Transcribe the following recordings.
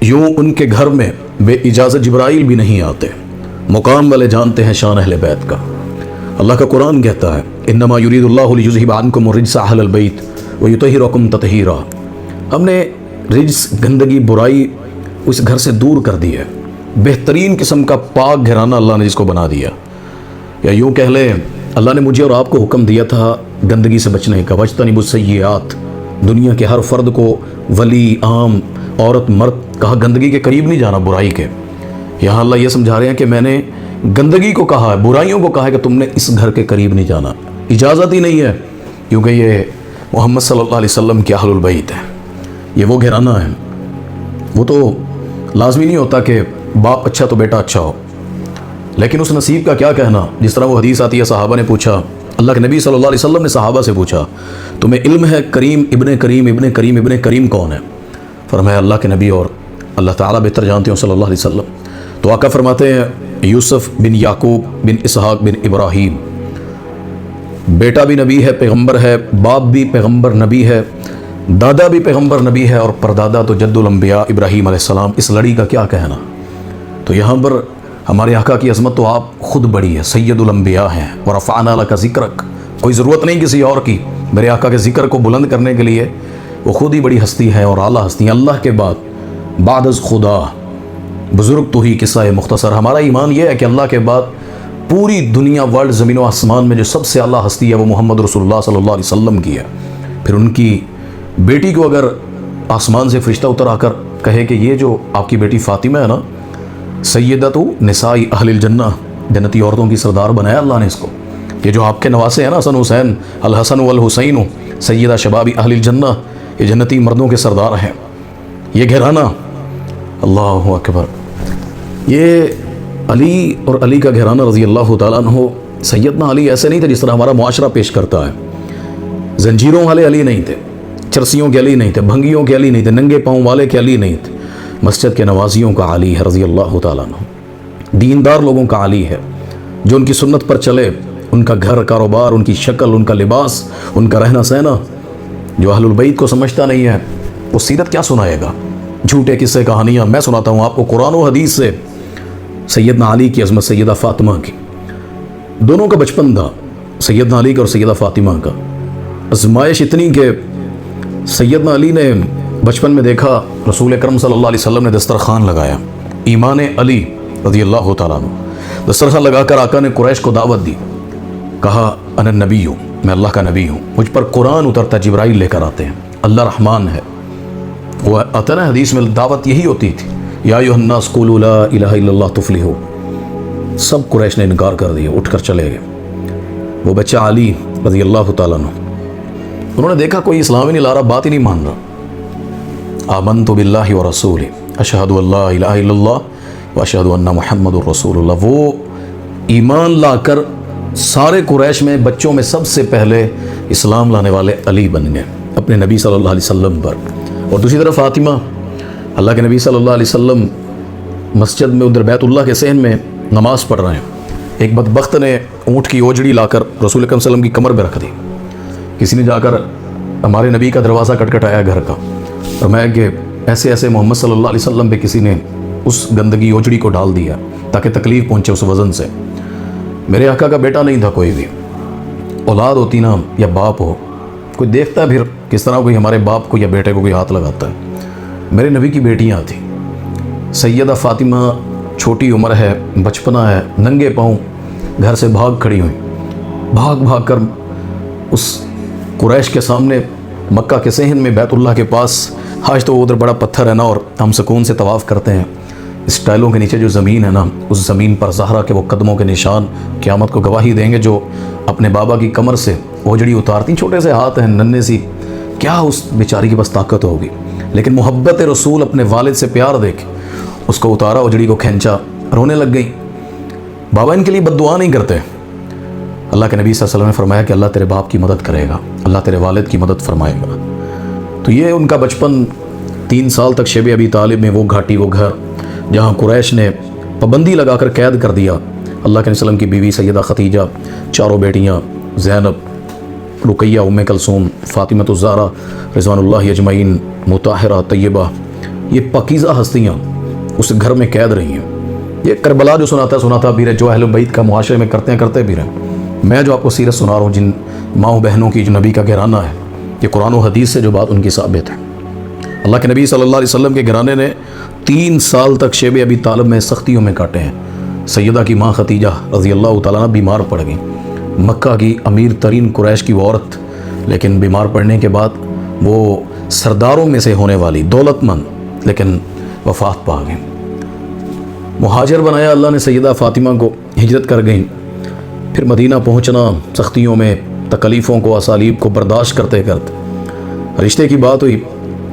یوں ان کے گھر میں بے اجازت جبرائیل بھی نہیں آتے، مقام والے جانتے ہیں شان اہل بیت کا۔ اللہ کا قرآن کہتا ہے انما یرید اللہ لیذھب عنکم الرجس اہل البیت ویطہرکم تطہیرا۔ ہم نے رجس، گندگی، برائی اس گھر سے دور کر دی ہے، بہترین قسم کا پاک گھرانہ اللہ نے جس کو بنا دیا۔ یا یوں کہہ لیں اللہ نے مجھے اور آپ کو حکم دیا تھا گندگی سے بچنے کا، وجتنبوا السیئات۔ دنیا کے ہر فرد کو، ولی، عام، عورت، مرد، کہا گندگی کے قریب نہیں جانا، برائی کے۔ یہاں اللہ یہ سمجھا رہے ہیں کہ میں نے گندگی کو کہا ہے، برائیوں کو کہا ہے کہ تم نے اس گھر کے قریب نہیں جانا، اجازت ہی نہیں ہے، کیونکہ یہ محمد صلی اللہ علیہ وسلم کے اہل البیت ہے، یہ وہ گھرانہ ہے۔ وہ تو لازمی نہیں ہوتا کہ باپ اچھا تو بیٹا اچھا ہو، لیکن اس نصیب کا کیا کہنا۔ جس طرح وہ حدیث آتی ہے، صحابہ نے پوچھا، اللہ کے نبی صلی اللہ علیہ وسلم نے صحابہ سے پوچھا تمہیں علم ہے کریم ابن کریم ابن کریم ابن کریم کون ہے؟ فرمایا اللہ کے نبی اور اللہ تعالیٰ بہتر جانتے ہیں صلی اللہ علیہ وسلم۔ تو آقا فرماتے ہیں یوسف بن یعقوب بن اسحاق بن ابراہیم، بیٹا بھی نبی ہے، پیغمبر ہے، باپ بھی پیغمبر نبی ہے، دادا بھی پیغمبر نبی ہے، اور پردادا تو جد الانبیاء ابراہیم علیہ السلام۔ اس لڑی کا کیا کہنا۔ تو یہاں پر ہمارے آقا کی عظمت تو آپ خود بڑی ہے، سید الانبیاء ہیں، ورفعنا لک ذکرک۔ کوئی ضرورت نہیں کسی اور کی، میرے آقا کے ذکر کو بلند کرنے کے لیے وہ خود ہی بڑی ہستی ہے اور اعلیٰ ہستی ہے۔ اللہ کے بعد از خدا بزرگ تو ہی قصہ مختصر۔ ہمارا ایمان یہ ہے کہ اللہ کے بعد پوری دنیا، ورلڈ، زمین و آسمان میں جو سب سے اعلیٰ ہستی ہے وہ محمد رسول اللہ صلی اللہ علیہ وسلم کی ہے۔ پھر ان کی بیٹی کو اگر آسمان سے فرشتہ اتر آ کر کہے کہ یہ جو آپ کی بیٹی فاطمہ ہے نا، سیدۃ نساء اہل الجنہ، جنتی عورتوں کی سردار بنایا اللہ نے اس کو، یہ جو آپ کے نواسے ہیں نا حسن حسین، الحسن والحسین سیدہ شباب اہل الجنہ، یہ جنتی مردوں کے سردار ہیں، یہ گھرانہ۔ اللہ اکبر۔ یہ علی اور علی کا گھرانہ رضی اللہ تعالیٰ عنہ، سیدنا علی ایسے نہیں تھے جس طرح ہمارا معاشرہ پیش کرتا ہے، زنجیروں والے علی نہیں تھے، چرسیوں کے علی نہیں تھے، بھنگیوں کے علی نہیں تھے، ننگے پاؤں والے کے علی نہیں تھے، مسجد کے نوازیوں کا علی ہے رضی اللہ تعالیٰ عنہ، دیندار لوگوں کا علی ہے، جو ان کی سنت پر چلے، ان کا گھر، کاروبار، ان کی شکل، ان کا لباس، ان کا رہنا سہنا۔ جو اہل البیت کو سمجھتا نہیں ہے وہ سیرت کیا سنائے گا، جھوٹے قصے کہانیاں۔ میں سناتا ہوں آپ کو قرآن و حدیث سے سیدنا علی کی عظمت، سیدہ فاطمہ کی، دونوں کا بچپن تھا، سیدنا علی کا اور سیدہ فاطمہ کا۔ آزمائش اتنی کہ سیدنا علی نے بچپن میں دیکھا رسول اکرم صلی اللہ علیہ وسلم نے دسترخوان لگایا، ایمان علی رضی اللہ تعالیٰ عنہ، دسترخوان لگا کر آقا نے قریش کو دعوت دی، کہا انا نبی ہوں، میں اللہ کا نبی ہوں، مجھ پر قرآن اترتا، جبرائیل لے کر آتے ہیں، اللہ رحمان ہے۔ وہ آتا نا حدیث میں دعوت یہی ہوتی تھی، یا ایھا الناس قولوا لا الہ الا اللہ تفلحوا۔ سب قریش نے انکار کر دیا، اٹھ کر چلے گئے۔ وہ بچہ علی رضی اللہ تعالیٰ عنہ، انہوں نے دیکھا کوئی اسلام ہی نہیں لا رہا، بات ہی نہیں مان رہا، آمنت باللہ ورسولہ اشہد ان لا الہ الا اللہ واشہد ان محمد الرسول اللہ۔ وہ ایمان لا کر سارے قریش میں بچوں میں سب سے پہلے اسلام لانے والے علی بن گئے اپنے نبی صلی اللہ علیہ وسلم پر۔ اور دوسری طرف فاطمہ، اللہ کے نبی صلی اللہ علیہ وسلم مسجد میں ادھر بیت اللہ کے صحن میں نماز پڑھ رہے ہیں، ایک بدبخت نے اونٹ کی اوجڑی لا کر رسول اکرم صلی اللہ علیہ وسلم کی کمر پہ رکھ دی۔ کسی نے جا کر ہمارے نبی کا دروازہ کٹکھٹایا گھر کا، فرمایا کہ ایسے ایسے محمد صلی اللہ علیہ وسلم پہ کسی نے اس گندگی اوجڑی کو ڈال دیا تاکہ تکلیف پہنچے اس وزن سے۔ میرے آقا کا بیٹا نہیں تھا کوئی بھی، اولاد ہوتی نا یا باپ ہو، کوئی دیکھتا ہے پھر کس طرح کوئی ہمارے باپ کو یا بیٹے کو کوئی ہاتھ لگاتا ہے۔ میرے نبی کی بیٹیاں تھیں، سیدہ فاطمہ چھوٹی عمر ہے، بچپنا ہے، ننگے پاؤں گھر سے بھاگ کھڑی ہوئیں، بھاگ بھاگ کر اس قریش کے سامنے مکہ کے صحن میں بیت اللہ کے پاس، آج تو ادھر بڑا پتھر ہے نا اور ہم سکون سے طواف کرتے ہیں، اس ٹائلوں کے نیچے جو زمین ہے نا، اس زمین پر زہرا کے وہ قدموں کے نشان قیامت کو گواہی دیں گے، جو اپنے بابا کی کمر سے اوجڑی اتارتی، چھوٹے سے ہاتھ ہیں، ننھے سی، کیا اس بیچاری کے پاس طاقت ہوگی، لیکن محبت رسول، اپنے والد سے پیار دیکھ اس کو اتارا، اوجڑی کو کھینچا، رونے لگ گئی۔ بابا ان کے لیے بد دعا نہیں کرتے۔ اللہ کے نبی صلی اللہ علیہ وسلم نے فرمایا کہ اللہ تیرے باپ کی مدد کرے گا، اللہ تیرے والد کی مدد فرمائے گا۔ تو یہ ان کا بچپن، 3 سال تک شیب ابی طالب میں وہ گھاٹی، وہ گھر جہاں قریش نے پابندی لگا کر قید کر دیا۔ اللہ کے وسلم کی بیوی سیدہ خدیجہ، چاروں بیٹیاں، زینب، رقیہ، ام کلثوم، فاطمہ الزہرا رضوان اللہ اجمعین، مطہرہ، طیبہ، یہ پاکیزہ ہستیاں اس گھر میں قید رہی ہیں. یہ کربلا جو سناتا بھی رہے, جو اہل بیت کا معاشرے میں کرتے بھی رہے. میں جو آپ کو سیرت سنا رہا ہوں جن ماؤں بہنوں کی, جو نبی کا گھرانہ ہے, یہ قرآن و حدیث سے جو بات ان کی ثابت ہے. اللہ کے نبی صلی اللہ علیہ وسلم کے گھرانے نے 3 سال تک شیب ابی طالب میں سختیوں میں کاٹے ہیں. سیدہ کی ماں ختیجہ رضی اللہ تعالیٰ عنہ بیمار پڑ گئی, مکہ کی امیر ترین قریش کی وہ عورت, لیکن بیمار پڑنے کے بعد وہ سرداروں میں سے ہونے والی دولت مند لیکن وفات پا گئی. مہاجر بنایا اللہ نے سیدہ فاطمہ کو, ہجرت کر گئیں. پھر مدینہ پہنچنا, سختیوں میں تکلیفوں کو اسالیب کو برداشت کرتے کرتے رشتے کی بات ہوئی.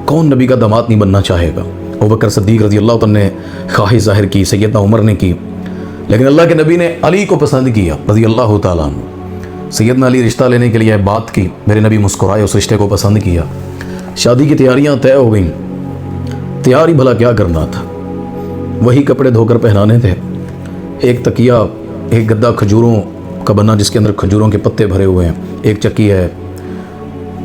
کون نبی کا داماد نہیں بننا چاہے گا؟ ابوبکر صدیق رضی اللہ تعالیٰ نے خواہش ظاہر کی, سیدنا عمر نے کی, لیکن اللہ کے نبی نے علی کو پسند کیا رضی اللہ تعالیٰ عنہ. سیدنا علی رشتہ لینے کے لیے بات کی, میرے نبی مسکرائے, اس رشتے کو پسند کیا. شادی کی تیاریاں طے ہو گئیں. تیاری بھلا کیا کرنا تھا؟ وہی کپڑے دھو کر پہنانے تھے. ایک تکیہ, ایک گدا کھجوروں کا بنا جس کے اندر کھجوروں کے پتے بھرے ہوئے ہیں, ایک چکی ہے,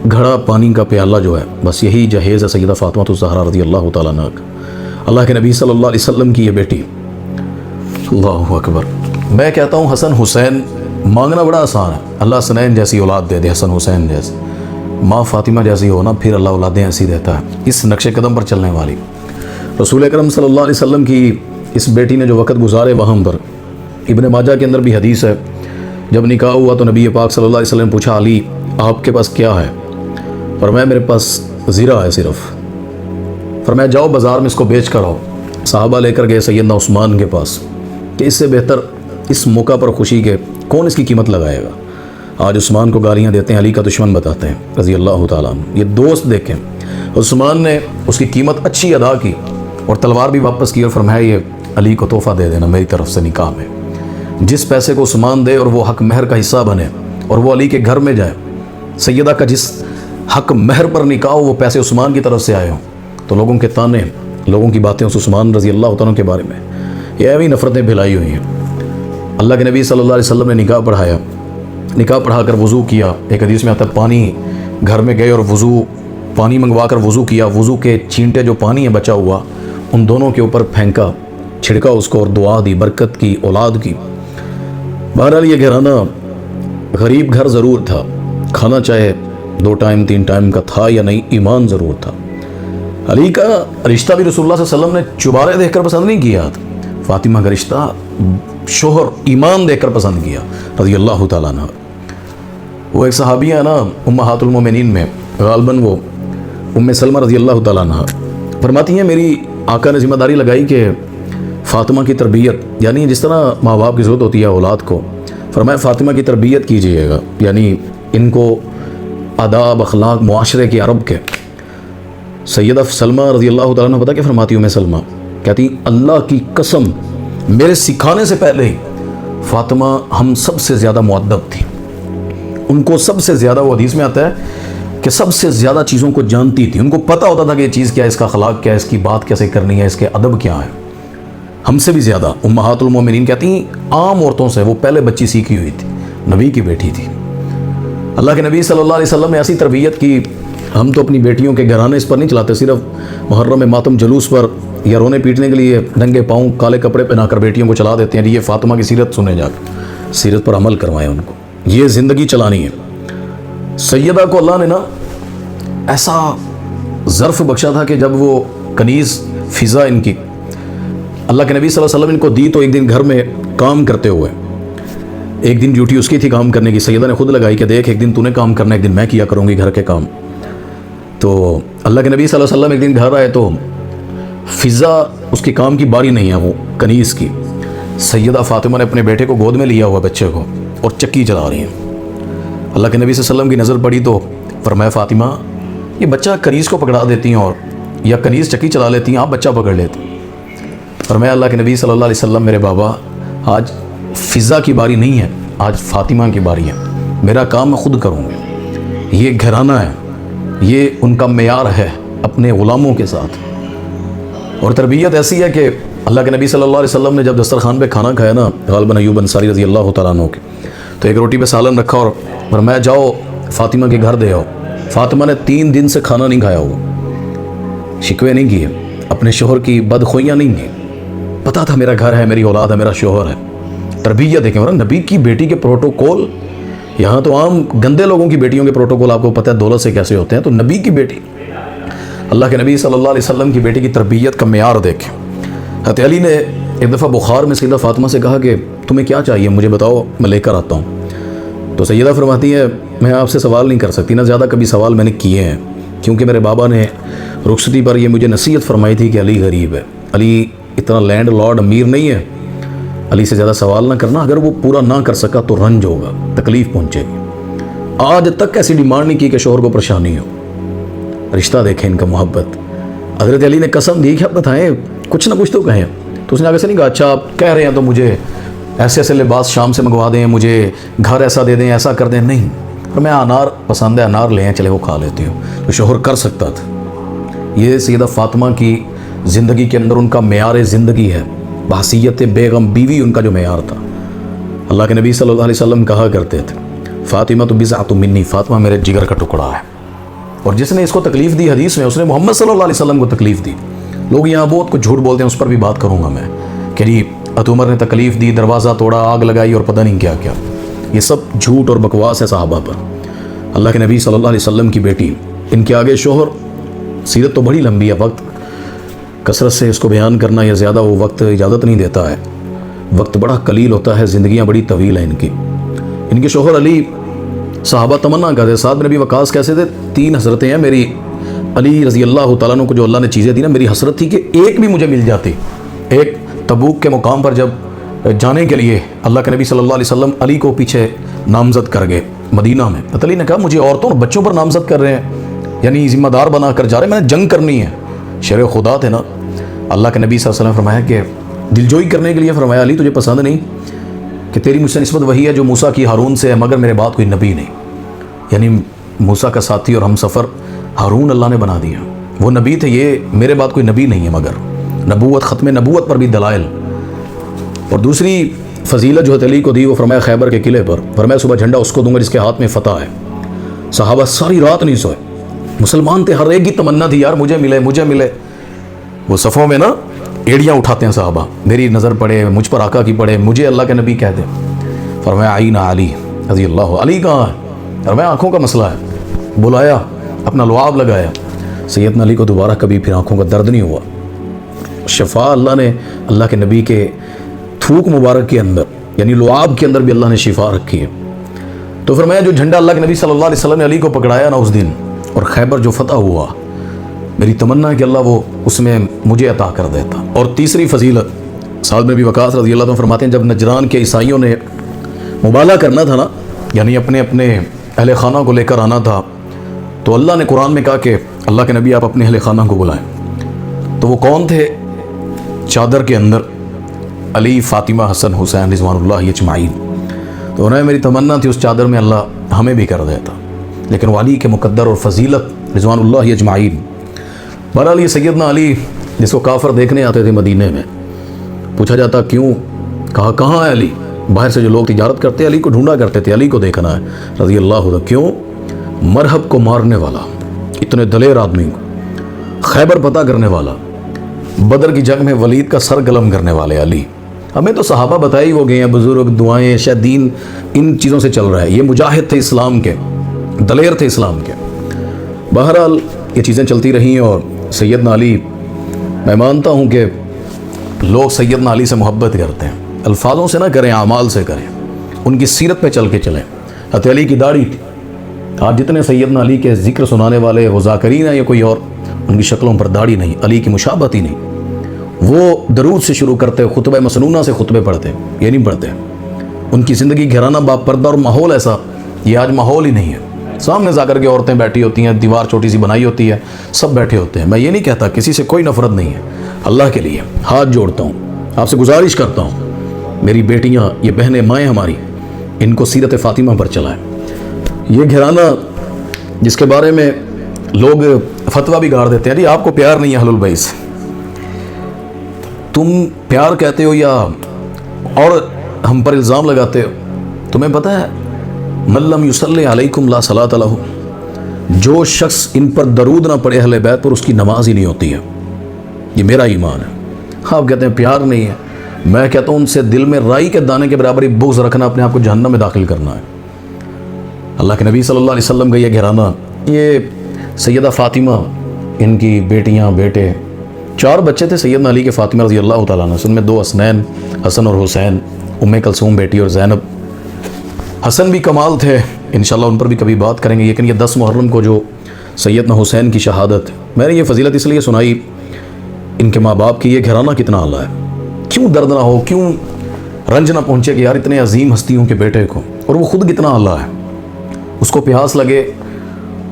گھڑا پانی کا پیالہ جو ہے, بس یہی جہیز ہے سیدہ فاطمہ الزہرا رضی اللہ تعالیٰ عنہ کا. اللہ کے نبی صلی اللہ علیہ وسلم کی یہ بیٹی. اللہ اکبر. میں کہتا ہوں حسن حسین مانگنا بڑا آسان ہے. اللہ حسنین جیسی اولاد دے دے, حسن حسین جیسی, ماں فاطمہ جیسی ہو نا, پھر اللہ اولادیں ایسی دیتا ہے, اس نقش قدم پر چلنے والی. رسول اکرم صلی اللہ علیہ وسلم کی اس بیٹی نے جو وقت گزارے وہاں پر, ابن ماجہ کے اندر بھی حدیث ہے, جب نکاح ہوا تو نبی پاک صلی اللہ علیہ وسلم نے پوچھا, علی آپ کے پاس کیا ہے؟ فرمایا میرے پاس زیرہ ہے صرف. فرمایا جاؤ بازار میں اس کو بیچ کر آؤ. صحابہ لے کر گئے سیدنا عثمان کے پاس کہ اس سے بہتر اس موقع پر خوشی کے کون اس کی قیمت لگائے گا. آج عثمان کو گالیاں دیتے ہیں, علی کا دشمن بتاتے ہیں رضی اللہ تعالیٰ عنہ. یہ دوست دیکھیں, عثمان نے اس کی قیمت اچھی ادا کی اور تلوار بھی واپس کی اور فرمایا یہ علی کو تحفہ دے دینا میری طرف سے نکاح میں. جس پیسے کو عثمان دے اور وہ حق مہر کا حصہ بنے اور وہ علی کے گھر میں جائے, سیدہ کا جس حق مہر پر نکاح ہو وہ پیسے عثمان کی طرف سے آئے ہوں, تو لوگوں کے تانے, لوگوں کی باتیں اس عثمان رضی اللہ تعالیٰ کے بارے میں یہ ایویں نفرتیں پھیلائی ہوئی ہیں. اللہ کے نبی صلی اللہ علیہ وسلم نے نکاح پڑھایا, نکاح پڑھا کر وضو کیا. ایک حدیث میں آتا ہے پانی گھر میں گئے اور وضو, پانی منگوا کر وضو کیا. وضو کے چینٹے جو پانی ہے بچا ہوا ان دونوں کے اوپر پھینکا, چھڑکا اس کو اور دعا دی, برکت کی, اولاد کی. بہرحال یہ گھرانہ غریب گھر ضرور تھا, کھانا چاہے 2 ٹائم 3 ٹائم کا تھا یا نہیں, ایمان ضرور تھا. علی کا رشتہ بھی رسول اللہ صلی اللہ علیہ وسلم نے چبارے دیکھ کر پسند نہیں کیا, فاطمہ کا رشتہ شوہر ایمان دیکھ کر پسند کیا رضی اللہ تعالیٰ عنہ. وہ ایک صحابیہ ہے نا امہات المومنین میں, غالباً وہ ام سلمہ رضی اللہ تعالیٰ عنہ, فرماتی ہیں میری آقا نے ذمہ داری لگائی کہ فاطمہ کی تربیت, یعنی جس طرح ماں باپ کی ضرورت ہوتی ہے اولاد کو, فرمایا فاطمہ کی تربیت کیجیے گا, یعنی ان کو آداب اخلاق معاشرے کے عرب کے. سیدہ سلمہ رضی اللہ تعالیٰ عنہ پتہ کیا فرماتی ام سلمہ, کہتی اللہ کی قسم میرے سکھانے سے پہلے ہی فاطمہ ہم سب سے زیادہ مؤدب تھی. ان کو سب سے زیادہ, وہ حدیث میں آتا ہے کہ سب سے زیادہ چیزوں کو جانتی تھی, ان کو پتہ ہوتا تھا کہ یہ چیز کیا ہے, اس کا اخلاق کیا ہے, اس کی بات کیسے کرنی ہے, اس کے ادب کیا ہے, ہم سے بھی زیادہ. امہات المومنین کہتی ہیں عام عورتوں سے وہ پہلے بچی سیکھی ہوئی تھی, نبی کی بیٹی تھی. اللہ کے نبی صلی اللہ علیہ وسلم نے ایسی تربیت کی. ہم تو اپنی بیٹیوں کے گھرانے اس پر نہیں چلاتے, صرف محرم ماتم جلوس پر یا رونے پیٹنے کے لیے ننگے پاؤں کالے کپڑے پہنا کر بیٹیوں کو چلا دیتے ہیں. یہ فاطمہ کی سیرت سنے جا کر, سیرت پر عمل کروائیں ان کو, یہ زندگی چلانی ہے. سیدہ کو اللہ نے نا ایسا ظرف بخشا تھا کہ جب وہ کنیز فضا ان کی اللہ کے نبی صلی اللہ علیہ وسلم ان کو دی, تو ایک دن گھر میں کام کرتے ہوئے, ایک دن ڈیوٹی اس کی تھی کام کرنے کی, سیدہ نے خود لگائی کہ دیکھ ایک دن تو نے کام کرنا, ایک دن میں کیا کروں گی گھر کے کام. تو اللہ کے نبی صلی اللہ علیہ وسلم ایک دن گھر آئے تو فضا اس کی کام کی باری نہیں ہے, وہ کنیز کی. سیدہ فاطمہ نے اپنے بیٹے کو گود میں لیا ہوا بچے کو اور چکی چلا رہی ہیں. اللہ کے نبی صلی اللہ علیہ وسلم کی نظر پڑی تو فرمایا فاطمہ یہ بچہ کنیز کو پکڑا دیتی ہیں اور یا کنیز چکی چلا لیتی ہیں, آپ بچہ پکڑ لیتے. فرمایا اللہ کے نبی صلی اللہ علیہ وسلم میرے بابا آج فضا کی باری نہیں ہے, آج فاطمہ کی باری ہے, میرا کام میں خود کروں گی. یہ گھرانہ ہے, یہ ان کا معیار ہے اپنے غلاموں کے ساتھ. اور تربیت ایسی ہے کہ اللہ کے نبی صلی اللہ علیہ وسلم نے جب دسترخوان پہ کھانا کھایا نا, غالباً ایوب انصاری رضی اللہ تعالیٰ عنہ کے, تو ایک روٹی پہ سالن رکھا اور فرمایا جاؤ فاطمہ کے گھر دے آؤ. فاطمہ نے 3 دن سے کھانا نہیں کھایا ہوا, شکوے نہیں کیے, اپنے شوہر کی بدخوئیاں نہیں کی، پتہ تھا میرا گھر ہے، میری اولاد ہے، میرا شوہر ہے. تربیت دیکھیں ورنہ نبی کی بیٹی کے پروٹوکول، یہاں تو عام گندے لوگوں کی بیٹیوں کے پروٹوکول آپ کو پتہ ہے دولت سے کیسے ہوتے ہیں، تو نبی کی بیٹی، اللہ کے نبی صلی اللہ علیہ وسلم کی بیٹی کی تربیت کا معیار دیکھیں. حضرت علی نے ایک دفعہ بخار میں سیدہ فاطمہ سے کہا کہ تمہیں کیا چاہیے مجھے بتاؤ، میں لے کر آتا ہوں. تو سیدہ فرماتی ہے میں آپ سے سوال نہیں کر سکتی، نہ زیادہ کبھی سوال میں نے کیے ہیں، کیونکہ میرے بابا نے رخصتی پر یہ مجھے نصیحت فرمائی تھی کہ علی غریب ہے، علی اتنا لینڈ لارڈ امیر نہیں ہے، علی سے زیادہ سوال نہ کرنا، اگر وہ پورا نہ کر سکا تو رنج ہوگا، تکلیف پہنچے گی. آج تک ایسی ڈیمانڈ نہیں کی کہ شوہر کو پریشانی ہو. رشتہ دیکھیں ان کا، محبت. حضرت علی نے قسم دی کہ اب بتائیں کچھ نہ کچھ تو کہیں. تو اس نے آگے سے نہیں کہا اچھا آپ کہہ رہے ہیں تو مجھے ایسے ایسے لباس شام سے منگوا دیں، مجھے گھر ایسا دے دیں، ایسا کر دیں. نہیں، پر میں انار پسند ہے، انار لے ہیں، چلے وہ کھا لیتی ہوں. تو شوہر کر سکتا تھا. یہ سیدہ فاطمہ کی زندگی کے اندر ان کا معیار زندگی ہے، بحیثیت بیگم بیوی ان کا جو معیار تھا. اللہ کے نبی صلی اللہ علیہ وسلم کہا کرتے تھے فاطمہ تو بضعۃ منی، فاطمہ میرے جگر کا ٹکڑا ہے. اور جس نے اس کو تکلیف دی حدیث میں، اس نے محمد صلی اللہ علیہ وسلم کو تکلیف دی. لوگ یہاں بہت کچھ جھوٹ بولتے ہیں، اس پر بھی بات کروں گا میں کہ جی عمر نے تکلیف دی، دروازہ توڑا، آگ لگائی اور پتہ نہیں کیا کیا. یہ سب جھوٹ اور بکواس ہے صحابہ پر. اللہ کے نبی صلی اللہ علیہ وسلم کی بیٹی، ان کے آگے شوہر، سیرت تو بڑی لمبی ہے، وقت کثرت سے اس کو بیان کرنا یا زیادہ وہ وقت اجازت نہیں دیتا ہے. وقت بڑا قلیل ہوتا ہے، زندگیاں بڑی طویل ہیں ان کی. ان کے شوہر علی صحابہ تمنا کرتے، سعد بن ابی وقاص کیسے تھے، 3 حسرتیں ہیں میری. علی رضی اللہ تعالیٰ عنہ کو جو اللہ نے چیزیں دی نا، میری حسرت تھی کہ ایک بھی مجھے مل جاتی. ایک تبوک کے مقام پر جب جانے کے لیے اللہ کے نبی صلی اللہ علیہ وسلم علی کو پیچھے نامزد کر گئے مدینہ میں. علی نے کہا مجھے عورتوں اور بچوں پر نامزد کر رہے ہیں، یعنی ذمہ دار بنا کر جا رہے ہیں، میں نے جنگ کرنی ہے. شیر خدا تھے نا. اللہ کے نبی صلی اللہ علیہ وسلم فرمایا کہ دلجوئی کرنے کے لیے فرمایا علی تجھے پسند نہیں کہ تیری مجھ سے نسبت وہی ہے جو موسیٰ کی ہارون سے ہے، مگر میرے بعد کوئی نبی نہیں. یعنی موسیٰ کا ساتھی اور ہم سفر ہارون اللہ نے بنا دیا، وہ نبی تھے، یہ میرے بعد کوئی نبی نہیں ہے. مگر نبوت، ختم نبوت پر بھی دلائل. اور دوسری فضیلت جو علی کو دی وہ فرمایا خیبر کے قلعے پر، فرمایا صبح جھنڈا اس کو دوں گا جس کے ہاتھ میں فتح ہے. صحابہ ساری رات نہیں سوئے، مسلمان تھے، ہر ایک کی تمنا تھی یار مجھے ملے مجھے ملے. وہ صفوں میں نا ایڑیاں اٹھاتے ہیں صحابہ، میری نظر پڑے، مجھ پر آقا کی پڑے، مجھے اللہ کے نبی کہہ دے. فرمایا آئین علی رضی اللہ، علی کہاں ہے؟ فرمایا آنکھوں کا مسئلہ ہے. بلایا، اپنا لعاب لگایا. سیدنا علی کو دوبارہ کبھی پھر آنکھوں کا درد نہیں ہوا. شفا اللہ نے اللہ کے نبی کے تھوک مبارک کے اندر، یعنی لعاب کے اندر بھی اللہ نے شفا رکھی ہے. تو فرمایا جو جھنڈا اللہ کے نبی صلی اللہ علیہ وسلم نے علی کو پکڑایا نا اس دن، اور خیبر جو فتح ہوا، میری تمنا ہے کہ اللہ وہ اس میں مجھے عطا کر دیتا. اور تیسری فضیلت سعد بن ابی وقاص رضی اللہ عنہ فرماتے ہیں جب نجران کے عیسائیوں نے مبالغہ کرنا تھا نا، یعنی اپنے اہل خانہ کو لے کر آنا تھا، تو اللہ نے قرآن میں کہا کہ اللہ کے نبی آپ اپنے اہل خانہ کو بلائیں. تو وہ کون تھے؟ چادر کے اندر علی، فاطمہ، حسن، حسین رضوان اللہ اجمعین. تو انہیں میری تمنا تھی اس چادر میں اللہ ہمیں بھی کر دیتا، لیکن وہ علی کے مقدر اور فضیلت رضوان اللہ اجمعین. بہرحال یہ سیدنا علی جس کو کافر دیکھنے آتے تھے مدینے میں، پوچھا جاتا کیوں، کہا کہاں ہے علی؟ باہر سے جو لوگ تجارت کرتے علی کو ڈھونڈا کرتے تھے، علی کو دیکھنا ہے رضی اللہ عنہ. کیوں؟ مرہب کو مارنے والا، اتنے دلیر آدمی کو، خیبر فتح کرنے والا، بدر کی جنگ میں ولید کا سر قلم کرنے والے علی. ہمیں تو صحابہ بتائی وہ گئے ہیں، بزرگ، دعائیں، شاید دین ان چیزوں سے چل رہا ہے. یہ مجاہد تھے اسلام کے، دلیر تھے اسلام کے. بہرحال یہ چیزیں چلتی رہیں. اور سیدنا علی، میں مانتا ہوں کہ لوگ سیدنا علی سے محبت کرتے ہیں، الفاظوں سے نہ کریں، اعمال سے کریں، ان کی سیرت پہ چل کے چلیں. حضرت علی کی داڑھی تھی. آج جتنے سیدنا علی کے ذکر سنانے والے وہ ذاکرین ہیں یا کوئی اور، ان کی شکلوں پر داڑھی نہیں، علی کی مشابہت ہی نہیں. وہ درود سے شروع کرتے، خطبہ مسنونہ سے خطبے پڑھتے، یہ نہیں پڑھتے. ان کی زندگی گھرانہ با پردہ اور ماحول ایسا، یہ آج ماحول ہی نہیں ہے. سامنے جا کر کے عورتیں بیٹھی ہوتی ہیں، دیوار چھوٹی سی بنائی ہوتی ہے، سب بیٹھے ہوتے ہیں. میں یہ نہیں کہتا، کسی سے کوئی نفرت نہیں ہے. اللہ کے لیے ہاتھ جوڑتا ہوں، آپ سے گزارش کرتا ہوں، میری بیٹیاں، یہ بہنیں، مائیں ہماری، ان کو سیرت فاطمہ پر چلائیں. یہ گھرانہ جس کے بارے میں لوگ فتویٰ بھی گاڑ دیتے ہیں، جی آپ کو پیار نہیں ہے اہل البیت سے، تم پیار کہتے ہو یا اور ہم پر الزام لگاتے ہو. تمہیں پتہ ہے من لم یصلی علیکم لا صلاۃ لہ، جو شخص ان پر درود نہ پڑھے اہل بیت پر، اس کی نماز ہی نہیں ہوتی ہے. یہ میرا ایمان ہے۔ آپ کہتے ہیں پیار نہیں ہے، میں کہتا ہوں ان سے دل میں رائی کے دانے کے برابر ہی بغض رکھنا اپنے آپ کو جہنم میں داخل کرنا ہے۔ اللہ کے نبی صلی اللہ علیہ وسلم کا یہ گھرانہ، یہ سیدہ فاطمہ، ان کی بیٹیاں بیٹے، 4 بچے تھے سیدنا علی کے فاطمہ رضی اللہ تعالیٰ عنہ، ان میں 2 حسنین، حسن اور حسین، ام کلثوم بیٹی اور زینب۔ حسن بھی کمال تھے، انشاءاللہ ان پر بھی کبھی بات کریں گے، لیکن یہ 10 محرم کو جو سیدنا حسین کی شہادت، میں نے یہ فضیلت اس لیے سنائی، ان کے ماں باپ کی یہ گھرانہ کتنا اعلیٰ ہے، کیوں درد نہ ہو، کیوں رنج نہ پہنچے کہ یار اتنے عظیم ہستیوں کے بیٹے کو، اور وہ خود کتنا اعلیٰ ہے، اس کو پیاس لگے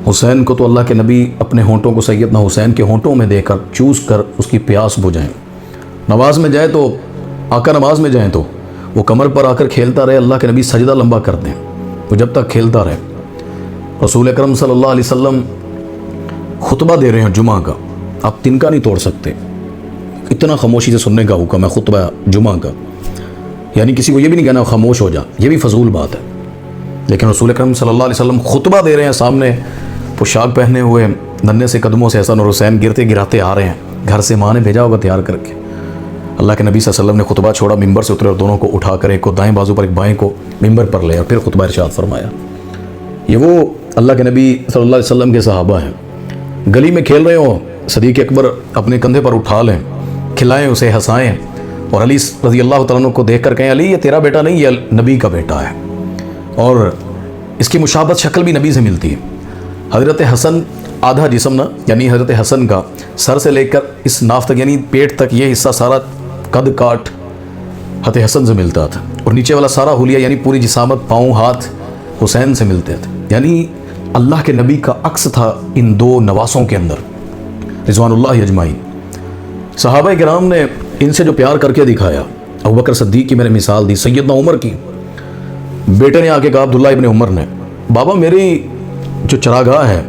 حسین کو تو اللہ کے نبی اپنے ہونٹوں کو سیدنا حسین کے ہونٹوں میں دے کر چوس کر اس کی پیاس بجھائیں۔ نماز میں جائے تو آقا نماز میں جائیں تو وہ کمر پر آ کر کھیلتا رہے، اللہ کے نبی سجدہ لمبا کر دیں، وہ جب تک کھیلتا رہے۔ رسول اکرم صلی اللہ علیہ وسلم خطبہ دے رہے ہیں جمعہ کا، آپ تنکا نہیں توڑ سکتے، اتنا خاموشی سے سننے کا حکم ہے خطبہ جمعہ کا، یعنی کسی کو یہ بھی نہیں کہنا خاموش ہو جا، یہ بھی فضول بات ہے، لیکن رسول اکرم صلی اللہ علیہ وسلم خطبہ دے رہے ہیں، سامنے پوشاک پہنے ہوئے ننھے سے قدموں سے حسن اور حسین گرتے گراتے آ رہے ہیں، گھر سے ماں نے بھیجا ہوگا تیار کر کے۔ اللہ کے نبی صلی اللہ علیہ وسلم نے خطبہ چھوڑا، ممبر سے اترے اور دونوں کو اٹھا کر ایک کو دائیں بازو پر ایک بائیں کو ممبر پر لے اور پھر خطبہ ارشاد فرمایا۔ یہ وہ اللہ کے نبی صلی اللہ علیہ وسلم کے صحابہ ہیں، گلی میں کھیل رہے ہوں، صدیق اکبر اپنے کندھے پر اٹھا لیں، کھلائیں اسے، ہنسائیں، اور علی رضی اللہ تعالیٰ عنہ کو دیکھ کر کہیں علی یہ تیرا بیٹا نہیں، یہ نبی کا بیٹا ہے، اور اس کی مشابہت شکل بھی نبی سے ملتی ہے۔ حضرت حسن آدھا جسم نا، یعنی حضرت حسن کا سر سے لے کر اس ناف تک یعنی پیٹ تک یہ حصہ سارا قد کاٹ حضرت حسن سے ملتا تھا، اور نیچے والا سارا حلیہ یعنی پوری جسامت، پاؤں ہاتھ حسین سے ملتے تھے، یعنی اللہ کے نبی کا عکس تھا ان 2 نواسوں کے اندر رضوان اللہ اجمعین۔ صحابہ کرام نے ان سے جو پیار کر کے دکھایا، ابوبکر صدیق کی میں نے مثال دی، سیدنا عمر کی، بیٹے نے آ کے کہا عبداللہ ابن عمر نے، بابا میری جو چراگاہ ہے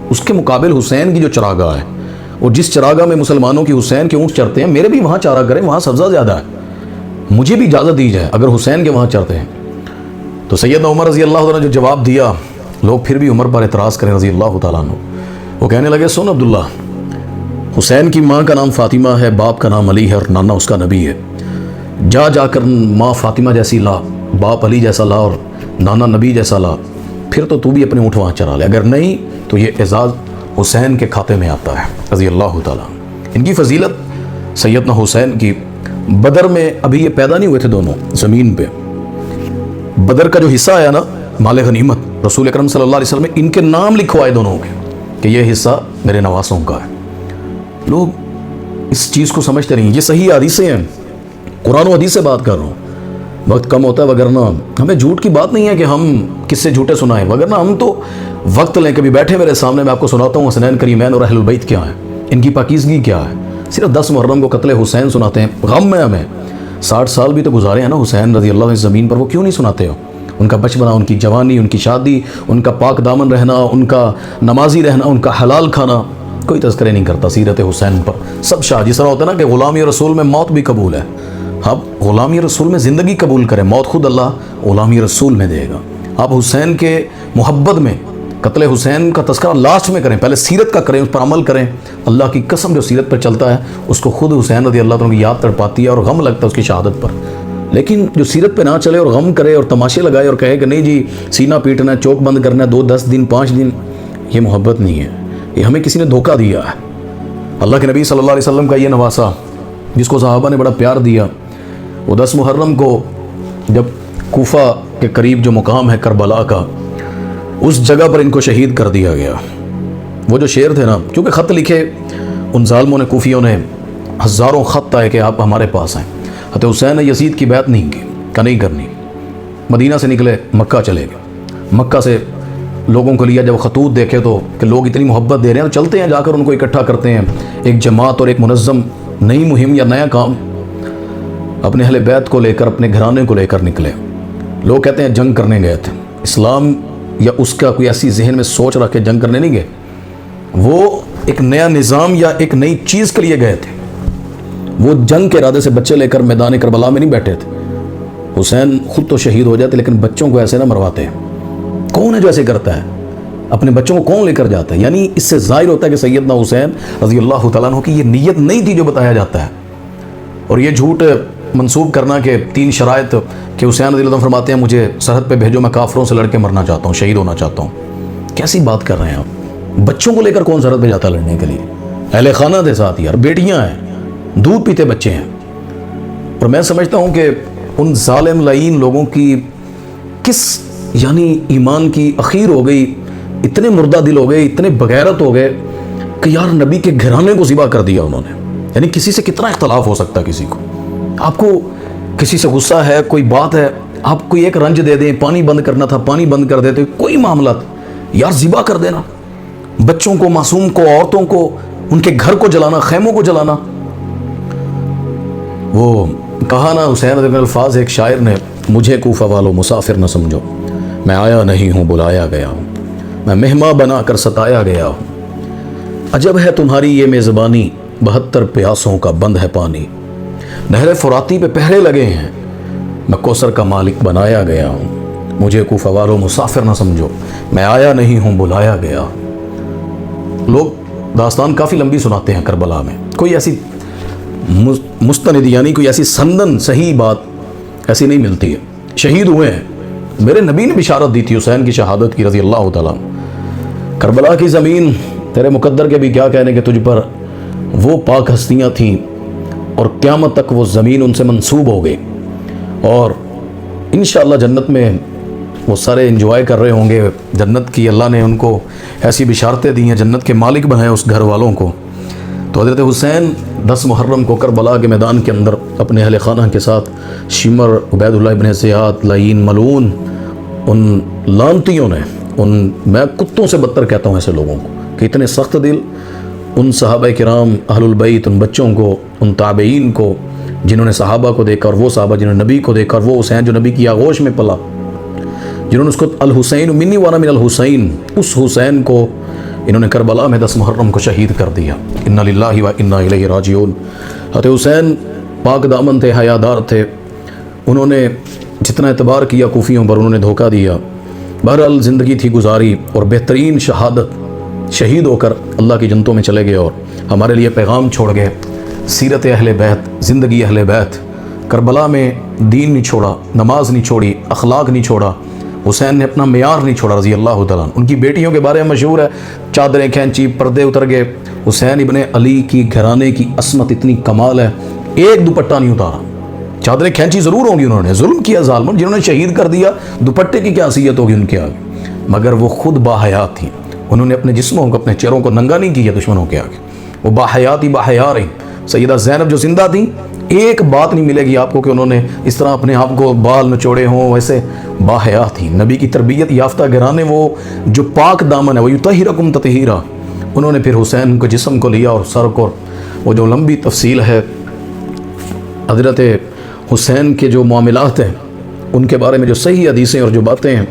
اس کے مقابل حسین کی جو چراگاہ ہے، اور جس چراگاہ میں مسلمانوں کی حسین کے اونٹ چرتے ہیں، میرے بھی وہاں چارہ کریں، وہاں سبزہ زیادہ ہے، مجھے بھی اجازت دی جائے اگر حسین کے وہاں چرتے ہیں۔ تو سیدنا عمر رضی اللہ عنہ نے جو جواب دیا، لوگ پھر بھی عمر پر اعتراض کریں رضی اللہ تعالیٰ عنہ، وہ کہنے لگے سن عبداللہ، حسین کی ماں کا نام فاطمہ ہے، باپ کا نام علی ہے، اور نانا اس کا نبی ہے، جا جا کر ماں فاطمہ جیسی لا، باپ علی جیسا لا، اور نانا نبی جیسا لا، پھر تو بھی اپنے اونٹ وہاں چرا لے، اگر نہیں تو یہ اعزاز حسین کے کھاتے میں آتا ہے رضی اللہ تعالیٰ۔ ان کی فضیلت سیدنا حسین کی، بدر میں ابھی یہ پیدا نہیں ہوئے تھے دونوں زمین پہ، بدر کا جو حصہ آیا نا مال غنیمت، رسول اکرم صلی اللہ علیہ وسلم نے ان کے نام لکھوائے دونوں کے کہ یہ حصہ میرے نواسوں کا ہے۔ لوگ اس چیز کو سمجھتے نہیں، یہ صحیح حدیثیں ہیں، قرآن و حدیث سے بات کر رہا ہوں، وقت کم ہوتا ہے، وگرنہ ہمیں جھوٹ کی بات نہیں ہے کہ ہم کس سے جھوٹے سنائیں، وگرنہ ہم تو وقت لیں، کبھی بیٹھے میرے سامنے میں آپ کو سناتا ہوں حسنین کریمین اور اہل البیت کیا ہیں، ان کی پاکیزگی کیا ہے، صرف 10 محرم کو قتل حسین سناتے ہیں، غم میں ہمیں 60 سال بھی تو گزارے ہیں نا حسین رضی اللہ عنہ زمین پر، وہ کیوں نہیں سناتے ہو ان کا بچپنا، ان کی جوانی، ان کی شادی، ان کا پاک دامن رہنا، ان کا نمازی رہنا، ان کا حلال کھانا، کوئی تذکرے نہیں کرتا سیرت حسین پر، سب شاہ، جس طرح ہوتا ہے نا کہ غلامی رسول میں موت بھی قبول ہے، آپ غلامی رسول میں زندگی قبول کریں، موت خود اللہ غلامی رسول میں دے گا۔ آپ حسین کے محبت میں قتل حسین کا تذکرہ لاسٹ میں کریں، پہلے سیرت کا کریں، اس پر عمل کریں، اللہ کی قسم جو سیرت پر چلتا ہے اس کو خود حسین رضی اللہ عنہ کی یاد تڑپاتی ہے اور غم لگتا ہے اس کی شہادت پر، لیکن جو سیرت پہ نہ چلے اور غم کرے اور تماشے لگائے اور کہے کہ نہیں جی سینہ پیٹنا ہے، چوک بند کرنا ہے، 2 10 دن 5 دن، یہ محبت نہیں ہے، یہ ہمیں کسی نے دھوکہ دیا ہے۔ اللہ کے نبی صلی اللہ علیہ وسلم کا یہ نواسا جس کو صحابہ نے بڑا پیار دیا، وہ 10 محرم کو جب کوفہ کے قریب جو مقام ہے کربلا کا، اس جگہ پر ان کو شہید کر دیا گیا۔ وہ جو شعر تھے نا، کیونکہ خط لکھے ان ظالموں نے، کوفیوں نے، ہزاروں خط آئے کہ آپ ہمارے پاس آئیں، حضرت حسین نے یزید کی بیعت نہیں کی کہ نہیں کرنی، مدینہ سے نکلے مکہ چلے گئے، مکہ سے لوگوں کو لیا، جب خطوط دیکھے تو کہ لوگ اتنی محبت دے رہے ہیں تو چلتے ہیں، جا کر ان کو اکٹھا کرتے ہیں، ایک جماعت اور ایک منظم نئی مہم یا نیا کام اپنے اہل بیت کو لے کر، اپنے گھرانے کو لے کر نکلے۔ لوگ کہتے ہیں جنگ کرنے گئے تھے، اسلام یا اس کا کوئی ایسی ذہن میں سوچ رکھ کے جنگ کرنے نہیں گئے، وہ ایک نیا نظام یا ایک نئی چیز کے لیے گئے تھے، وہ جنگ کے ارادے سے بچے لے کر میدان کربلا میں نہیں بیٹھے تھے۔ حسین خود تو شہید ہو جاتے لیکن بچوں کو ایسے نہ مرواتے، کون ہے جو ایسے کرتا ہے؟ اپنے بچوں کو کون لے کر جاتا ہے؟ یعنی اس سے ظاہر ہوتا ہے کہ سیدنا حسین رضی اللہ تعالیٰ عنہ کی یہ نیت نہیں تھی جو بتایا جاتا ہے. اور یہ جھوٹ منسوب کرنا کہ 3 شرائط کہ حسین رضی اللہ عنہ فرماتے ہیں مجھے سرحد پہ بھیجو، میں کافروں سے لڑ کے مرنا چاہتا ہوں، شہید ہونا چاہتا ہوں. کیسی بات کر رہے ہیں آپ؟ بچوں کو لے کر کون سرحد پہ جاتا لڑنے کے لیے؟ اہل خانہ تھے ساتھ یار، بیٹیاں ہیں، دودھ پیتے بچے ہیں. اور میں سمجھتا ہوں کہ ان ظالم لعین لوگوں کی کس یعنی ایمان کی اخیر ہو گئی، اتنے مردہ دل ہو گئے، اتنے بغیرت ہو گئے کہ یار نبی کے گھرانے کو ذبح کر دیا انہوں نے. یعنی کسی سے کتنا اختلاف ہو سکتا ہے کسی کو؟ آپ کو کسی سے غصہ ہے، کوئی بات ہے، آپ کوئی ایک رنج دے دیں، پانی بند کرنا تھا پانی بند کر دیتے، کوئی معاملات، یار ذبح کر دینا بچوں کو، معصوم کو، عورتوں کو، ان کے گھر کو جلانا، خیموں کو جلانا. وہ کہا نا حسین رضی اللہ عنہ الفاظ ایک شاعر نے، مجھے کوفہ والو مسافر نہ سمجھو، میں آیا نہیں ہوں بلایا گیا ہوں، میں مہمان بنا کر ستایا گیا ہوں. عجب ہے تمہاری یہ میزبانی، 72 پیاسوں کا بند ہے پانی. نہر فراتی پہ پہرے لگے ہیں، میں کوثر کا مالک بنایا گیا ہوں. مجھے کوفہ والو مسافر نہ سمجھو، میں آیا نہیں ہوں بلایا گیا. لوگ داستان کافی لمبی سناتے ہیں کربلا میں، کوئی ایسی مستند یعنی کوئی ایسی سندن صحیح بات ایسی نہیں ملتی ہے. شہید ہوئے ہیں، میرے نبی نے بشارت دی تھی حسین کی شہادت کی رضی اللہ تعالیٰ. کربلا کی زمین تیرے مقدر کے بھی کیا کہنے کہ تجھ پر وہ پاک ہستیاں تھیں اور قیامت تک وہ زمین ان سے منسوب ہو گئی، اور انشاءاللہ جنت میں وہ سارے انجوائے کر رہے ہوں گے. جنت کی اللہ نے ان کو ایسی بشارتیں دی ہیں، جنت کے مالک بنائے اس گھر والوں کو. تو حضرت حسین 10 محرم کو کربلا کے میدان کے اندر اپنے اہل خانہ کے ساتھ شمر، عبید اللہ ابن زیاد، لعین، ملعون، ان لانتیوں نے، میں کتوں سے بدتر کہتا ہوں ایسے لوگوں کو کہ اتنے سخت دل، ان صحابہ کرام اہل البیت، ان بچوں کو، ان تابعین کو جنہوں نے صحابہ کو دیکھا، اور وہ صحابہ جنہوں نے نبی کو دیکھا، اور وہ حسین جو نبی کی آغوش میں پلا، جنہوں نے اس کو الحسین منی وانا من الحسین، اس حسین کو انہوں نے کربلا میں 10 محرم کو شہید کر دیا. انا للہ و انا الیہ راجعون. حضرت حسین پاک دامن تھے، حیادار تھے، انہوں نے جتنا اعتبار کیا کوفیوں پر انہوں نے دھوکہ دیا. بہرحال زندگی تھی گزاری، اور بہترین شہادت، شہید ہو کر اللہ کی جنتوں میں چلے گئے اور ہمارے لیے پیغام چھوڑ گئے. سیرت اہل بیت، زندگی اہل بیت. کربلا میں دین نہیں چھوڑا، نماز نہیں چھوڑی، اخلاق نہیں چھوڑا. حسین نے اپنا معیار نہیں چھوڑا رضی اللہ تعالیٰ. ان کی بیٹیوں کے بارے میں مشہور ہے، چادریں کھینچی، پردے اتر گئے. حسین ابن علی کی گھرانے کی عصمت اتنی کمال ہے، ایک دوپٹہ نہیں اتارا. چادریں کھینچی ضرور ہوں گی، انہوں نے ظلم کیا ظالموں، جنہوں نے شہید کر دیا، دوپٹے کی کیا حیثیت ہوگی ان کے آگے. مگر وہ خود باحیات تھیں، انہوں نے اپنے جسموں کو، اپنے چہروں کو ننگا نہیں کیا دشمنوں کے آگے. وہ باحیات ہی باحیا رہیں. سیدہ زینب جو زندہ تھیں، ایک بات نہیں ملے گی آپ کو کہ انہوں نے اس طرح اپنے آپ کو بال نچوڑے ہوں، ویسے باحیا تھیں. نبی کی تربیت یافتہ گھرانے، وہ جو پاک دامن ہے، وہ یطہرکم تطہیرا. انہوں نے پھر حسین کو جسم کو لیا اور سر کو. وہ جو لمبی تفصیل ہے حضرت حسین کے جو معاملات ہیں ان کے بارے میں، جو صحیح حدیثیں اور جو باتیں ہیں،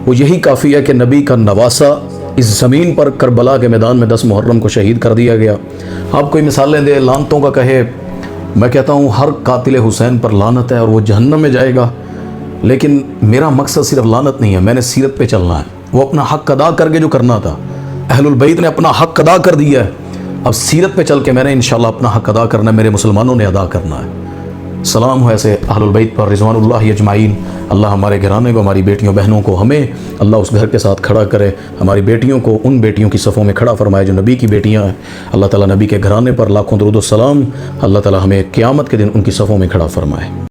وہ یہی کافی ہے کہ نبی کا نواسہ اس زمین پر کربلا کے میدان میں 10 محرم کو شہید کر دیا گیا. آپ کوئی مثالیں دے، لانتوں کا کہے، میں کہتا ہوں ہر قاتل حسین پر لعنت ہے اور وہ جہنم میں جائے گا. لیکن میرا مقصد صرف لعنت نہیں ہے، میں نے سیرت پہ چلنا ہے. وہ اپنا حق ادا کر کے جو کرنا تھا، اہل البیت نے اپنا حق ادا کر دیا ہے. اب سیرت پہ چل کے میں نے انشاءاللہ اپنا حق ادا کرنا ہے، میرے مسلمانوں نے ادا کرنا ہے. سلام ہو ایسے اہل البیت پر رضوان اللہ اجمعین. اللہ ہمارے گھرانے کو، ہماری بیٹیوں بہنوں کو، ہمیں اللہ اس گھر کے ساتھ کھڑا کرے. ہماری بیٹیوں کو ان بیٹیوں کی صفوں میں کھڑا فرمائے جو نبی کی بیٹیاں ہیں. اللہ تعالیٰ نبی کے گھرانے پر لاکھوں درود و سلام. اللہ تعالیٰ ہمیں قیامت کے دن ان کی صفوں میں کھڑا فرمائے.